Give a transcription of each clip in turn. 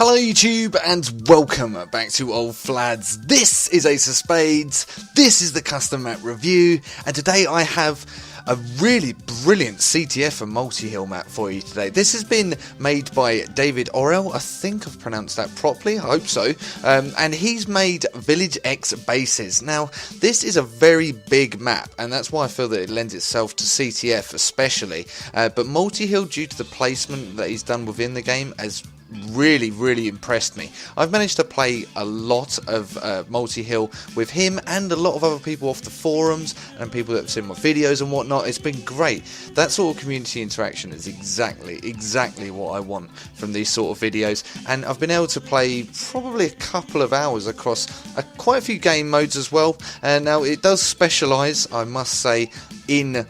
Hello YouTube and welcome back to old Flads. This is Ace of Spades, this is the custom map review, and today I have a really brilliant CTF and Multi hill map for you today. This has been made by David Orell, I think I've pronounced that properly, I hope so, and he's made Village X bases. Now this is a very big map and that's why I feel that it lends itself to CTF especially, but Multi hill, due to the placement that he's done within the game, has really impressed me. I've managed to play a lot of multi-hill with him and a lot of other people off the forums and people that have seen my videos and whatnot. It's been great. That sort of community interaction is exactly what I want from these sort of videos, and I've been able to play probably a couple of hours across quite a few game modes as well. And now it does specialise, I must say, in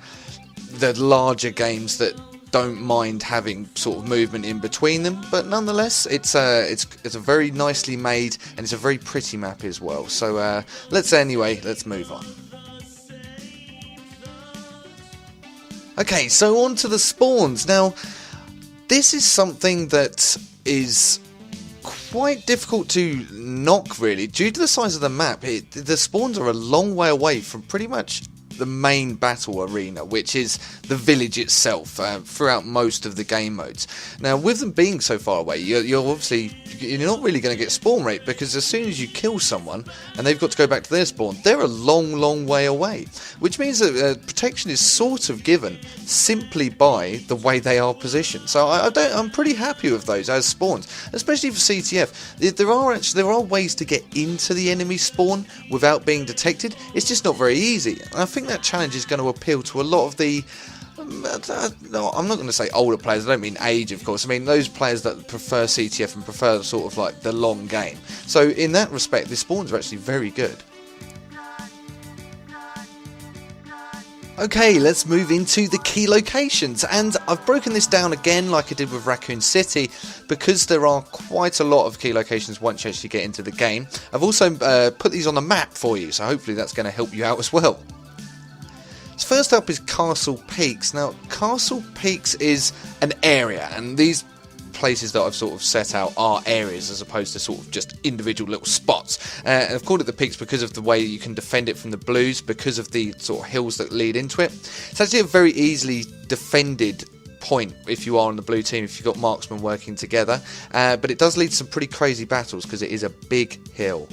the larger games that don't mind having sort of movement in between them, but nonetheless it's a very nicely made and it's a very pretty map as well. So let's move on. Okay, so on to the spawns. Now this is something that is quite difficult to knock really, due to the size of the map. The spawns are a long way away from pretty much the main battle arena, which is the village itself, throughout most of the game modes. Now with them being so far away, you're not really going to get spawn rate, because as soon as you kill someone and they've got to go back to their spawn, they're a long way away, which means that protection is sort of given simply by the way they are positioned. So I'm pretty happy with those as spawns, especially for CTF. There are ways to get into the enemy spawn without being detected. It's just not very easy. I think that challenge is going to appeal to a lot of the no, I'm not going to say older players, I don't mean age of course, I mean those players that prefer CTF and prefer sort of like the long game. So in that respect the spawns are actually very good. Okay, let's move into the key locations, and I've broken this down again like I did with Raccoon City, because there are quite a lot of key locations once you actually get into the game. I've also put these on the map for you, so hopefully that's going to help you out as well. So first up is Castle Peaks. Now Castle Peaks is an area, and these places that I've sort of set out are areas as opposed to sort of just individual little spots. And I've called it the peaks because of the way you can defend it from the blues, because of the sort of hills that lead into it. It's actually a very easily defended point if you are on the blue team, if you've got marksmen working together, but it does lead to some pretty crazy battles because it is a big hill.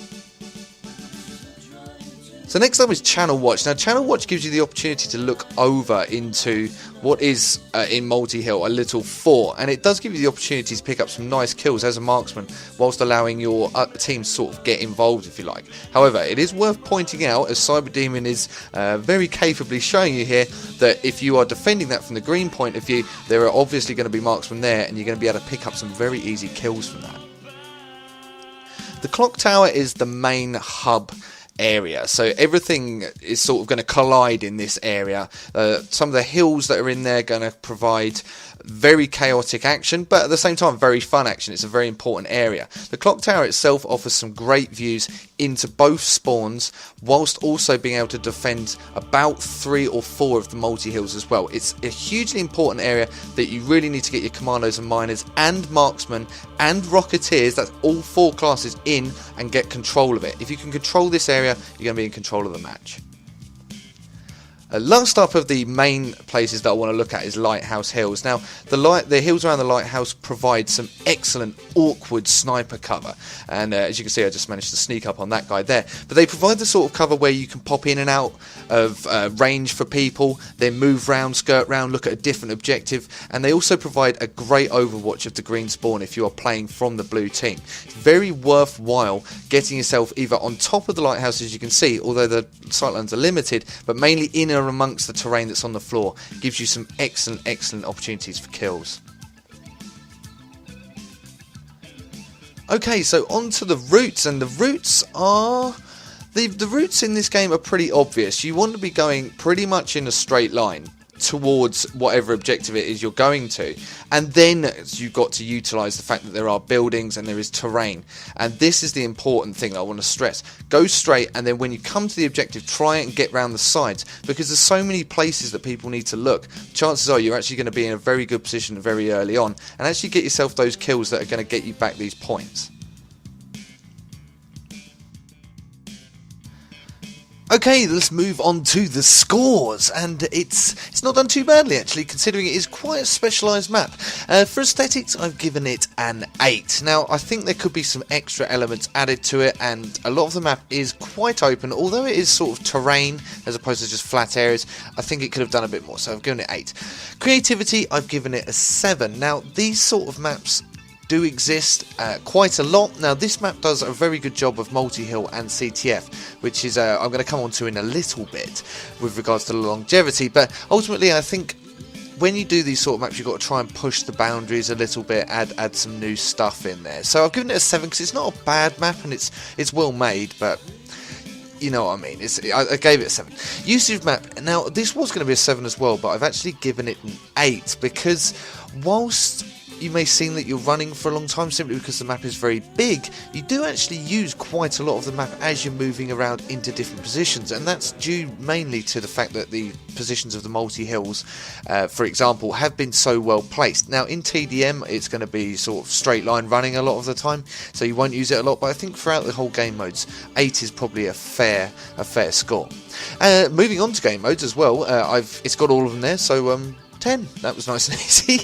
So next up is Channel Watch. Now Channel Watch gives you the opportunity to look over into what is in multi-hill a little fort, and it does give you the opportunity to pick up some nice kills as a marksman whilst allowing your team to sort of get involved if you like. However, it is worth pointing out, as Cyber Demon is very capably showing you here, that if you are defending that from the green point of view, there are obviously going to be marksmen there and you're going to be able to pick up some very easy kills from that. The clock tower is the main hub area, so everything is sort of going to collide in this area. Some of the hills that are in there are going to provide very chaotic action, but at the same time very fun action. It's a very important area. The clock tower itself offers some great views into both spawns, whilst also being able to defend about 3 or 4 of the multi-hills as well. It's a hugely important area that you really need to get your commandos and miners and marksmen and rocketeers, that's all 4 classes, in and get control of it. If you can control this area, you're going to be in control of the match. Last up of the main places that I want to look at is Lighthouse Hills. Now the hills around the lighthouse provide some excellent awkward sniper cover, and as you can see I just managed to sneak up on that guy there, but they provide the sort of cover where you can pop in and out of range for people, then move round, skirt round, look at a different objective, and they also provide a great overwatch of the green spawn if you are playing from the blue team. It's very worthwhile getting yourself either on top of the lighthouse, as you can see, although the sightlines are limited, but mainly in and amongst the terrain that's on the floor. Gives you some excellent opportunities for kills. Okay, so on to the routes, and the routes are... The routes in this game are pretty obvious. You want to be going pretty much in a straight line. towards whatever objective it is you're going to, and then you've got to utilize the fact that there are buildings and there is terrain. And this is the important thing I want to stress: go straight, and then when you come to the objective, try and get round the sides, because there's so many places that people need to look. Chances are you're actually going to be in a very good position very early on and actually get yourself those kills that are going to get you back these points. Okay, let's move on to the scores, and it's not done too badly actually, considering it is quite a specialised map. For aesthetics, I've given it an 8. Now, I think there could be some extra elements added to it, and a lot of the map is quite open, although it is sort of terrain as opposed to just flat areas. I think it could have done a bit more, so I've given it 8. Creativity, I've given it a 7. Now, these sort of maps do exist quite a lot. Now, this map does a very good job of multi-hill and CTF, which is I'm going to come on to in a little bit with regards to the longevity, but ultimately I think when you do these sort of maps, you've got to try and push the boundaries a little bit, add some new stuff in there. So I've given it a 7 because it's not a bad map and it's well made, but you know what I mean. I gave it a 7. Usage map. Now, this was going to be a 7 as well, but I've actually given it an 8 because whilst you may seem that you're running for a long time simply because the map is very big, you do actually use quite a lot of the map as you're moving around into different positions, and that's due mainly to the fact that the positions of the multi-hills, for example, have been so well placed. Now, in TDM, it's going to be sort of straight line running a lot of the time, so you won't use it a lot, but I think throughout the whole game modes, 8 is probably a fair score. Moving on to game modes as well, it's got all of them there, so 10. That was nice and easy.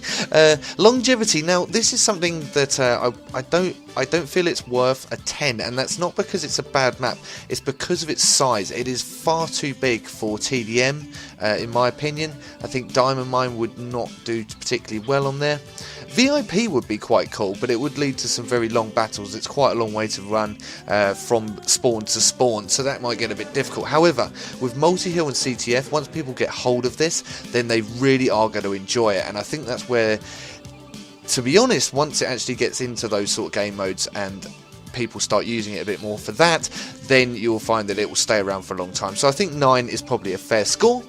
Longevity. Now, this is something that I don't feel it's worth a 10, and that's not because it's a bad map. It's because of its size. It is far too big for TDM, in my opinion. I think Diamond Mine would not do particularly well on there. VIP would be quite cool, but it would lead to some very long battles. It's quite a long way to run from spawn to spawn, so that might get a bit difficult. However, with multi-hill and CTF, once people get hold of this, then they really are going to enjoy it, and I think that's where, to be honest, once it actually gets into those sort of game modes and people start using it a bit more for that, then you'll find that it will stay around for a long time. So I think 9 is probably a fair score.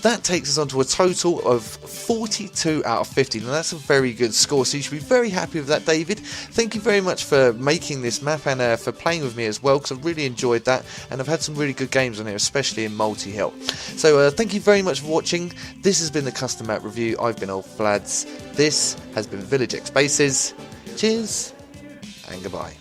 That takes us on to a total of 42 out of 50. Now, that's a very good score, so you should be very happy with that, David. Thank you very much for making this map and for playing with me as well, because I've really enjoyed that, and I've had some really good games on here, especially in multi-hill. So thank you very much for watching. This has been the Custom Map Review. I've been Old Flads. This has been Village X Bases. Cheers and goodbye.